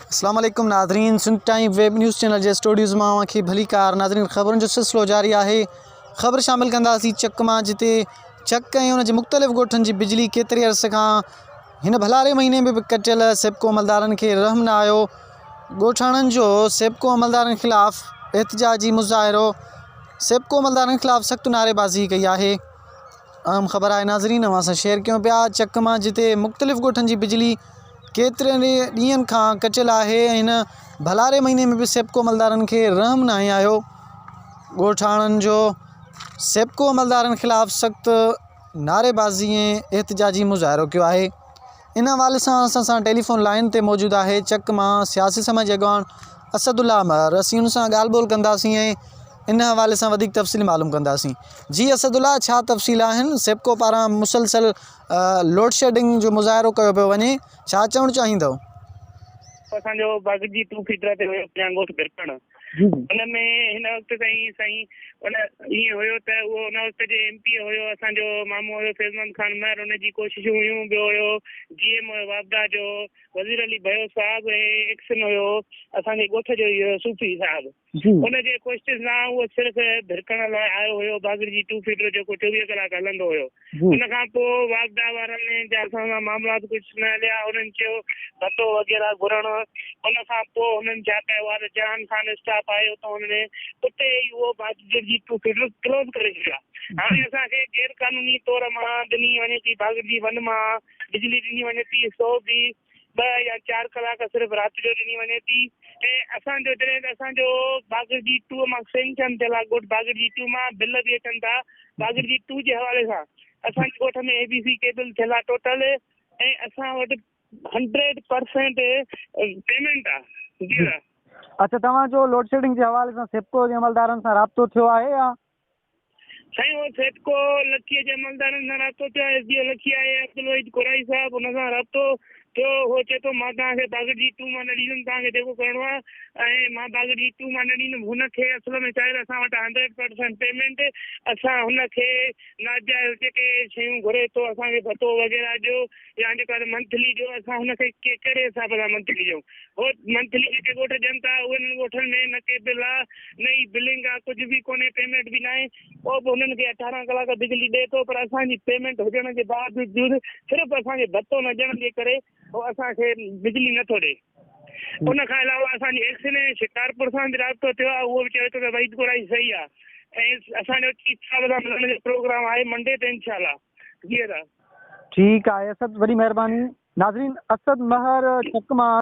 अस्सलाम वालेकुम नाज़रीन, सुन टाइम वेब न्यूज़ चैनल जे स्टूडियोज़ मां की भली कार। नाज़रीन, ख़बरुनि जो सिलसिलो जारी आहे। ख़बर शामिल कंदासीं चक मां, जिते चक ऐं उन जे मुख़्तलिफ़ ॻोठनि जी बिजली केतिरे अरसे खां हिन भलारे महीने में बि कटियल सेबको अमलदारनि खे रहम न आयो। ॻोठाणनि जो सेबको अमलदारनि ख़िलाफ़ एहतिजाजी मुज़ाहिरो। सेबको अमलदारनि ख़िलाफ़ सख़्तु नारेबाज़ी कई आहे। अहम ख़बर आहे नाज़रीन, अवां सां शेयर कयूं पिया चक मां, जिते मुख़्तलिफ़ ॻोठनि जी बिजली केतिरे ॾींहंनि खां कटियल आहे ऐं हिन भलारे महीने में बि सेबको अमलदारनि खे रहम न आयो। ॻोठाणनि जो सेबको अमलदारनि ख़िलाफ़ सख़्तु नारेबाज़ी ऐं एहतिजाजी मुज़ाहिरो कयो आहे। इन हवाले सां असां सां टेलीफोन लाइन ते मौजूदु आहे चक मां सियासी समाज अॻवान असदुल्ला अमर। असीं हुन सां ॻाल्हि ॿोल कंदासीं ऐं इन हवाले सां वधीक तफ़सील मालूम कंदासीं। जी असदुल्ला, छा तफ़सील आहिनि? सेबको पारां मुसलसल लोड शेडिंग जो मुज़ाहिरो कयो पियो वञे, छा चवणु चाहींदव? असांजो बागजी 2 फीट ते हुयो ॻोठ भिरकण। हुन में हिन वक़्त ताईं साईं उन ईअं हुयो त उहो उन वक़्त जे MP हुयो असांजो मामो हुयो फैज़मान खान महर। उनजी कोशिशूं हुयूं। ॿियो हुयो GM वाबदा जो वज़ीर अली भयो साहब ऐं एक्सन हुयो असांजे ॻोठ जो इहो सूफ़ी साहब। उनजे कोशिश सां उहो सिर्फ़ु भिरकण लाइ आयो हुयो। बागजी 2 फीट जेको 24 कलाक हलंदो हुयो। उन खां पोइ वाबदा वारनि जा असां सां मामला कुझु न हलिया। उन्हनि चयो भतो वग़ैरह घुरणु। उन खां पोइ हुननि छा कयो आहे, जहान खान स्टाफ आयो त हुनने उते ई उहो बागजी 2 फीट क्लोज़ करे छॾिया। हाणे असांखे गैर कानूनी तौर मां ॾिनी वञे थी, बागजी 1 मां बिजली ॾिनी वञे थी 100 बि 2 या 4 कलाक सिर्फ़ु राति जो ॾिनी वञे थी। ऐं असांजो जॾहिं असांजो बागजी 2 मां सेंक्शन थियल आहे, ॻोठ बागजी 2 मां बिल बि अचनि था बागजी 2 जे हवाले सां। असांजे ॻोठ में ABC केबल थियल आहे टोटल, ऐं असां वटि 100% पेमेंट आहे। अच्छा, तव्हांजो लोड शेडिंग जे हवाले सां सेबको जे अमलदारनि सां राब्तो थियो आहे या? साईं, वो सेबको लखीअ जे अमलदारनि सां राब्तो थियो आहे। SDO लखी आहे अब्दुल वहीद कुराई साहब, हुन सां राब्तो थियो। हो चए थो मां तव्हांखे बागजी 2 मां न ॾींदुमि, तव्हांखे जेको करिणो आहे, ऐं मां बागजी 2 मां न ॾींदुमि। हुनखे असल में छा आहे, असां वटि 100% पेमेंट। असां हुनखे नाजाइज़ जेके शयूं घुरे थो, असांखे भतो वग़ैरह ॾियो या जेका मंथली ॾियो, असां हुनखे कहिड़े हिसाब सां मंथली ॾियूं? हो मंथली जेके ॻोठ ॾियनि था उन्हनि ॻोठनि में न के बिल आहे, न ई बिलिंग आहे, कुझु बि कोन्हे, पेमेंट बि न आहे। पोइ बि हुननि खे 18 कलाक बिजली ॾिए थो, पर असांजी पेमेंट हुजण जे बावजूदि सिर्फ़ु असांखे भतो न ॾियण जे करे उहो असांखे बिजली नथो ॾिए। उन खां अलावा असांजी एक्सन शिकारपुर सां बि राब्तो थियो आहे। उहो बि चए थो त वहीद कुराई सही आहे। ऐं असांजो चीफ साहब सां मिलण जो प्रोग्राम आहे मंडे ते इंशाल्लाह। जी ठीकु आहे असद, वॾी महिरबानी। नाज़रीन, असद महर चक मां